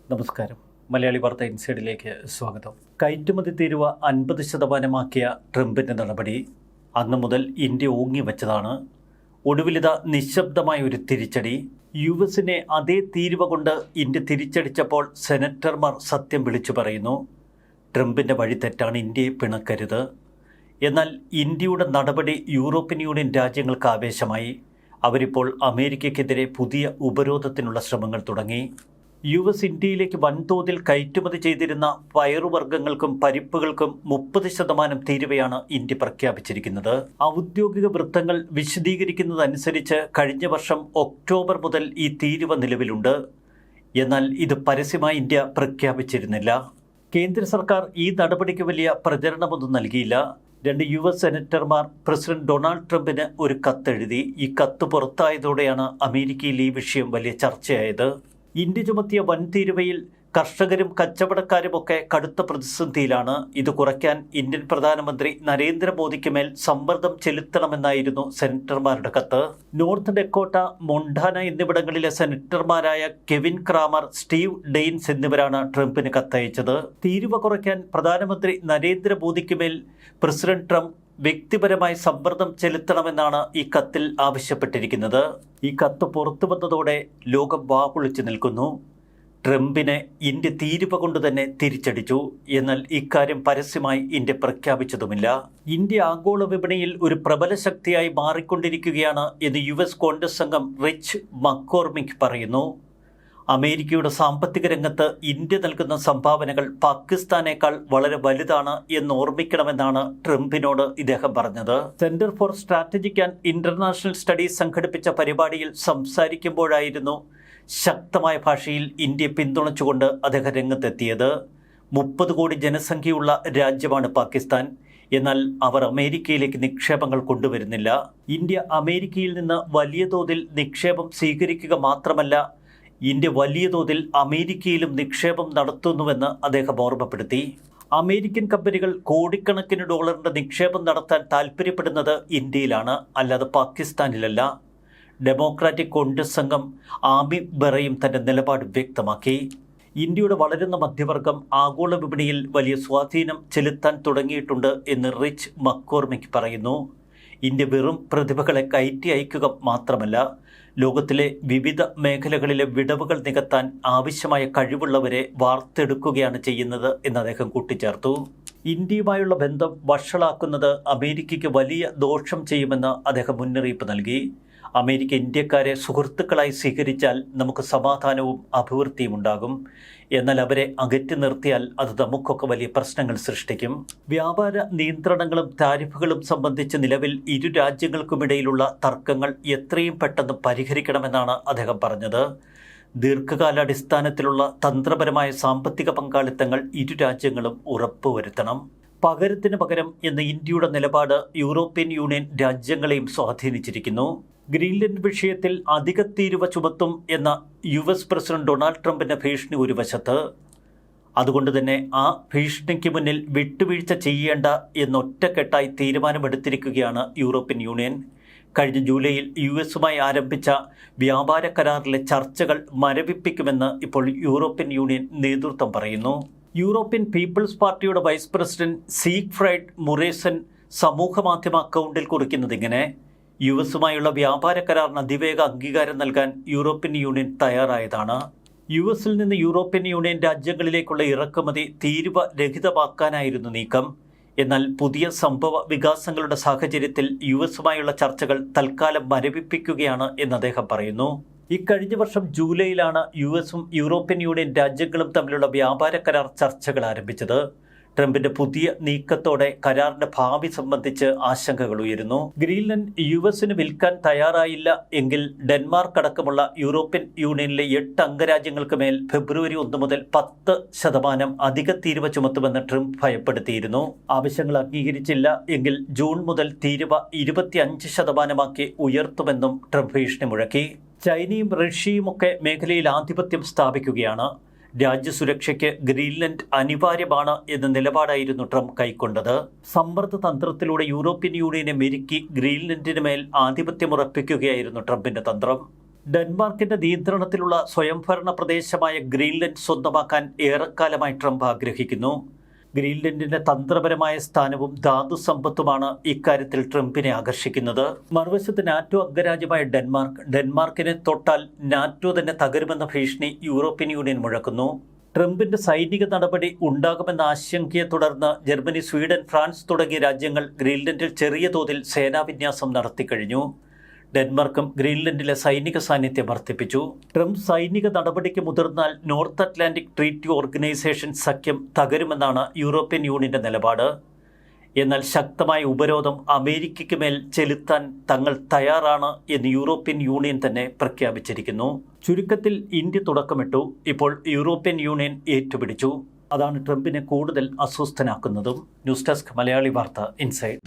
നമസ്കാരം. മലയാളി വാർത്ത ഇൻസൈഡിലേക്ക് സ്വാഗതം. കയറ്റുമതി തീരുവ 50% ട്രംപിൻ്റെ നടപടി അന്ന് മുതൽ ഇന്ത്യ ഓങ്ങി വച്ചതാണ്. ഒടുവിലിത നിശബ്ദമായ ഒരു തിരിച്ചടി. യുഎസിനെ അതേ തീരുവ കൊണ്ട് ഇന്ത്യ തിരിച്ചടിച്ചപ്പോൾ സെനറ്റർമാർ സത്യം വിളിച്ചു പറയുന്നു. ട്രംപിൻ്റെ വഴി തെറ്റാണ്, ഇന്ത്യയെ പിണക്കരുത്. എന്നാൽ ഇന്ത്യയുടെ നടപടി യൂറോപ്യൻ യൂണിയൻ രാജ്യങ്ങൾക്ക് ആവേശമായി. അവരിപ്പോൾ അമേരിക്കയ്ക്കെതിരെ പുതിയ ഉപരോധത്തിനുള്ള ശ്രമങ്ങൾ തുടങ്ങി. യുഎസ് ഇന്ത്യയിലേക്ക് വൻതോതിൽ കയറ്റുമതി ചെയ്തിരുന്ന പയറുവർഗ്ഗങ്ങൾക്കും പരിപ്പുകൾക്കും 30% തീരുവയാണ് ഇന്ത്യ പ്രഖ്യാപിച്ചിരിക്കുന്നത്. ഔദ്യോഗിക വൃത്തങ്ങൾ വിശദീകരിക്കുന്നതനുസരിച്ച് കഴിഞ്ഞ വർഷം ഒക്ടോബർ മുതൽ ഈ തീരുവ നിലവിലുണ്ട്. എന്നാൽ ഇത് പരസ്യമായി ഇന്ത്യ പ്രഖ്യാപിച്ചിരുന്നില്ല. കേന്ദ്ര സർക്കാർ ഈ നടപടിക്ക് വലിയ പ്രചരണമൊന്നും നൽകിയില്ല. 2 യുഎസ് സെനറ്റർമാർ പ്രസിഡന്റ് ഡൊണാൾഡ് ട്രംപിന് ഒരു കത്തെഴുതി. ഈ കത്ത് പുറത്തായതോടെയാണ് അമേരിക്കയിൽ ഈ വിഷയം വലിയ ചർച്ചയായത്. ഇന്ത്യ ചുമത്തിയ വൻ തീരുവയിൽ കർഷകരും കച്ചവടക്കാരുമൊക്കെ കടുത്ത പ്രതിസന്ധിയിലാണ്. ഇത് കുറയ്ക്കാൻ ഇന്ത്യൻ പ്രധാനമന്ത്രി നരേന്ദ്രമോദിക്ക് മേൽ സമ്മർദ്ദം ചെലുത്തണമെന്നായിരുന്നു സെനറ്റർമാരുടെ കത്ത്. നോർത്ത് ഡെക്കോട്ട, മൊണ്ടാന എന്നിവിടങ്ങളിലെ സെനറ്റർമാരായ കെവിൻ ക്രാമർ, സ്റ്റീവ് ഡെയിൻസ് എന്നിവരാണ് ട്രംപിന് കത്തയച്ചത്. തീരുവ കുറയ്ക്കാൻ പ്രധാനമന്ത്രി നരേന്ദ്രമോദിക്ക് മേൽ പ്രസിഡന്റ് ട്രംപ് വ്യക്തിപരമായി സമ്മർദ്ദം ചെലുത്തണമെന്നാണ് ഈ കത്തിൽ ആവശ്യപ്പെട്ടിരിക്കുന്നത്. ഈ കത്ത് പുറത്തു വന്നതോടെ ലോകം വാപൊളിച്ചു നിൽക്കുന്നു. ട്രംപിനെ ഇന്ത്യ തീരുവ കൊണ്ട് തന്നെ തിരിച്ചടിച്ചു. എന്നാൽ ഇക്കാര്യം പരസ്യമായി ഇന്ത്യ പ്രഖ്യാപിച്ചതുമില്ല. ഇന്ത്യ ആഗോള വിപണിയിൽ ഒരു പ്രബല ശക്തിയായി മാറിക്കൊണ്ടിരിക്കുകയാണ് എന്ന് യുഎസ് കോൺഗ്രസ് അംഗം റിച്ച് മക്കോർമിക് പറയുന്നു. അമേരിക്കയുടെ സാമ്പത്തിക രംഗത്ത് ഇന്ത്യ നൽകുന്ന സംഭാവനകൾ പാകിസ്ഥാനേക്കാൾ വളരെ വലുതാണ് എന്ന് ഓർമ്മിക്കണമെന്നാണ് ട്രംപിനോട് ഇദ്ദേഹം പറഞ്ഞത്. Centre for strategic and international studies സംഘടിപ്പിച്ച പരിപാടിയിൽ സംസാരിക്കുമ്പോഴായിരുന്നു ശക്തമായ ഭാഷയിൽ ഇന്ത്യയെ പിന്തുണച്ചുകൊണ്ട് അദ്ദേഹം രംഗത്തെത്തിയത്. 30 കോടി ജനസംഖ്യയുള്ള രാജ്യമാണ് പാകിസ്ഥാൻ. എന്നാൽ അവർ അമേരിക്കയിലേക്ക് നിക്ഷേപങ്ങൾ കൊണ്ടുവരുന്നില്ല. ഇന്ത്യ അമേരിക്കയിൽ നിന്ന് വലിയ തോതിൽ നിക്ഷേപം സ്വീകരിക്കുക മാത്രമല്ല, ഇന്ത്യ വലിയ തോതിൽ അമേരിക്കയിലും നിക്ഷേപം നടത്തുന്നുവെന്ന് അദ്ദേഹം ഓർമ്മപ്പെടുത്തി. അമേരിക്കൻ കമ്പനികൾ കോടിക്കണക്കിന് ഡോളറിന്റെ നിക്ഷേപം നടത്താൻ താൽപ്പര്യപ്പെടുന്നത് ഇന്ത്യയിലാണ്, അല്ലാതെ പാകിസ്ഥാനിലല്ല. ഡെമോക്രാറ്റിക് കോൺഗ്രസ് അംഗം ആമി ബെറയും തന്റെ നിലപാട് വ്യക്തമാക്കി. ഇന്ത്യയുടെ വളരുന്ന മധ്യവർഗം ആഗോള വിപണിയിൽ വലിയ സ്വാധീനം ചെലുത്താൻ തുടങ്ങിയിട്ടുണ്ട് എന്ന് റിച്ച് മക്കോർമിക് പറയുന്നു. ഇന്ത്യ വെറും പ്രതിഭകളെ കയറ്റി അയക്കുക മാത്രമല്ല, ലോകത്തിലെ വിവിധ മേഖലകളിലെ വിടവുകൾ നികത്താൻ ആവശ്യമായ കഴിവുള്ളവരെ വാർത്തെടുക്കുകയാണ് ചെയ്യുന്നത് എന്ന് അദ്ദേഹം കൂട്ടിച്ചേർത്തു. ഇന്ത്യയുമായുള്ള ബന്ധം വഷളാക്കുന്നത് അമേരിക്കയ്ക്ക് വലിയ ദോഷം ചെയ്യുമെന്ന് അദ്ദേഹം മുന്നറിയിപ്പ് നൽകി. അമേരിക്ക ഇന്ത്യക്കാരെ സുഹൃത്തുക്കളായി സ്വീകരിച്ചാൽ നമുക്ക് സമാധാനവും അഭിവൃദ്ധിയും ഉണ്ടാകും. എന്നാൽ അവരെ അകറ്റി നിർത്തിയാൽ അത് നമുക്കൊക്കെ വലിയ പ്രശ്നങ്ങൾ സൃഷ്ടിക്കും. വ്യാപാര നിയന്ത്രണങ്ങളും താരിഫുകളും സംബന്ധിച്ച് നിലവിൽ ഇരു രാജ്യങ്ങൾക്കുമിടയിലുള്ള തർക്കങ്ങൾ എത്രയും പെട്ടെന്ന് പരിഹരിക്കണമെന്നാണ് അദ്ദേഹം പറഞ്ഞത്. ദീർഘകാലാടിസ്ഥാനത്തിലുള്ള തന്ത്രപരമായ സാമ്പത്തിക പങ്കാളിത്തങ്ങൾ ഇരു രാജ്യങ്ങളും ഉറപ്പുവരുത്തണം. പകരത്തിന് പകരം എന്ന ഇന്ത്യയുടെ നിലപാട് യൂറോപ്യൻ യൂണിയൻ രാജ്യങ്ങളെയും സ്വാധീനിച്ചിരിക്കുന്നു. ഗ്രീൻലൻഡ് വിഷയത്തിൽ അധിക തീരുവ ചുമത്തും എന്ന യുഎസ് പ്രസിഡന്റ് ഡൊണാൾഡ് ട്രംപിന്റെ ഭീഷണി ഒരു വശത്ത്. അതുകൊണ്ട് തന്നെ ആ ഭീഷണിക്ക് മുന്നിൽ വിട്ടുവീഴ്ച ചെയ്യേണ്ട എന്നൊറ്റക്കെട്ടായി തീരുമാനമെടുത്തിരിക്കുകയാണ് യൂറോപ്യൻ യൂണിയൻ. കഴിഞ്ഞ ജൂലൈയിൽ യുഎസുമായി ആരംഭിച്ച വ്യാപാര കരാറിലെ ചർച്ചകൾ മരവിപ്പിക്കുമെന്ന് ഇപ്പോൾ യൂറോപ്യൻ യൂണിയൻ നേതൃത്വം പറയുന്നു. യൂറോപ്യൻ പീപ്പിൾസ് പാർട്ടിയുടെ വൈസ് പ്രസിഡന്റ് സീഗ്ഫ്രൈഡ് മുറേസൻ സമൂഹമാധ്യമ അക്കൗണ്ടിൽ കുറിക്കുന്നതിങ്ങനെ: യുഎസുമായുള്ള വ്യാപാര കരാറിന് അതിവേഗ അംഗീകാരം നൽകാൻ യൂറോപ്യൻ യൂണിയൻ തയ്യാറായതാണ്. യുഎസിൽ നിന്ന് യൂറോപ്യൻ യൂണിയൻ രാജ്യങ്ങളിലേക്കുള്ള ഇറക്കുമതി തീരുവ രഹിതമാക്കാനായിരുന്നു നീക്കം. എന്നാൽ പുതിയ സംഭവ വികാസങ്ങളുടെ സാഹചര്യത്തിൽ യുഎസുമായുള്ള ചർച്ചകൾ തൽക്കാലം മരവിപ്പിക്കുകയാണ് എന്ന് അദ്ദേഹം പറയുന്നു. ഇക്കഴിഞ്ഞ വർഷം ജൂലൈയിലാണ് യുഎസും യൂറോപ്യൻ യൂണിയൻ രാജ്യങ്ങളും തമ്മിലുള്ള വ്യാപാര കരാർ ചർച്ചകൾ ആരംഭിച്ചത്. ട്രംപിന്റെ പുതിയ നീക്കത്തോടെ കരാറിന്റെ ഭാവി സംബന്ധിച്ച് ആശങ്കകൾ ഉയരുന്നു. ഗ്രീൻലൻഡ് യുഎസിന് വിൽക്കാൻ തയ്യാറായില്ല എങ്കിൽ ഡെൻമാർക്ക് അടക്കമുള്ള യൂറോപ്യൻ യൂണിയനിലെ 8 അംഗരാജ്യങ്ങൾക്ക് മേൽ ഫെബ്രുവരി 1 മുതൽ 10% അധിക തീരുവ ചുമത്തുമെന്ന് ട്രംപ് ഭയപ്പെടുത്തിയിരുന്നു. ആവശ്യങ്ങൾ അംഗീകരിച്ചില്ല എങ്കിൽ ജൂൺ മുതൽ തീരുവ 25% ഉയർത്തുമെന്നും ട്രംപ് ഭീഷണി മുഴക്കി. ചൈനയും റഷ്യയുമൊക്കെ മേഖലയിൽ ആധിപത്യം സ്ഥാപിക്കുകയാണ്. രാജ്യസുരക്ഷയ്ക്ക് ഗ്രീൻലൻഡ് അനിവാര്യമാണ് എന്ന നിലപാടായിരുന്നു ട്രംപ് കൈക്കൊണ്ടത്. സമ്മർദ്ദ തന്ത്രത്തിലൂടെ യൂറോപ്യൻ യൂണിയനെ മെരുക്കി ഗ്രീൻലൻഡിന് മേൽ ആധിപത്യമുറപ്പിക്കുകയായിരുന്നു ട്രംപിന്റെ തന്ത്രം. ഡെൻമാർക്കിന്റെ നിയന്ത്രണത്തിലുള്ള സ്വയംഭരണ പ്രദേശമായ ഗ്രീൻലൻഡ് സ്വന്തമാക്കാൻ ഏറെക്കാലമായി ട്രംപ് ആഗ്രഹിക്കുന്നു. ഗ്രീൻലൻഡിന്റെ തന്ത്രപരമായ സ്ഥാനവും ധാതു സമ്പത്തുമാണ് ഇക്കാര്യത്തിൽ ട്രംപിനെ ആകർഷിക്കുന്നത്. മറുവശത്ത് നാറ്റോ അംഗരാജ്യമായ ഡെൻമാർക്കിനെ തൊട്ടാൽ നാറ്റോ തന്നെ തകരുമെന്ന ഭീഷണി യൂറോപ്യൻ യൂണിയൻ മുഴക്കുന്നു. ട്രംപിന്റെ സൈനിക നടപടി ഉണ്ടാകുമെന്ന ആശങ്കയെ തുടർന്ന് ജർമ്മനി, സ്വീഡൻ, ഫ്രാൻസ് തുടങ്ങിയ രാജ്യങ്ങൾ ഗ്രീൻലൻഡിൽ ചെറിയ തോതിൽ സേനാവിന്യാസം നടത്തിക്കഴിഞ്ഞു. ഡെൻമാർക്കും ഗ്രീൻലൻഡിലെ സൈനിക സാന്നിധ്യം വർദ്ധിപ്പിച്ചു. ട്രംപ് സൈനിക നടപടിക്ക് മുതിർന്നാൽ നോർത്ത് അറ്റ്ലാന്റിക് ട്രീറ്റി ഓർഗനൈസേഷൻ സഖ്യം തകരുമെന്നാണ് യൂറോപ്യൻ യൂണിയന്റെ നിലപാട്. എന്നാൽ ശക്തമായ ഉപരോധം അമേരിക്കയ്ക്ക് മേൽ ചെലുത്താൻ തങ്ങൾ തയ്യാറാണ് എന്ന് യൂറോപ്യൻ യൂണിയൻ തന്നെ പ്രഖ്യാപിച്ചിരിക്കുന്നു. ചുരുക്കത്തിൽ ഇന്ത്യ തുടക്കമിട്ടു, ഇപ്പോൾ യൂറോപ്യൻ യൂണിയൻ ഏറ്റുപിടിച്ചു. അതാണ് ട്രംപിനെ കൂടുതൽ അസ്വസ്ഥനാക്കുന്നതും. ന്യൂസ് ഡെസ്ക് മലയാളി വാർത്ത ഇൻസൈഡ്.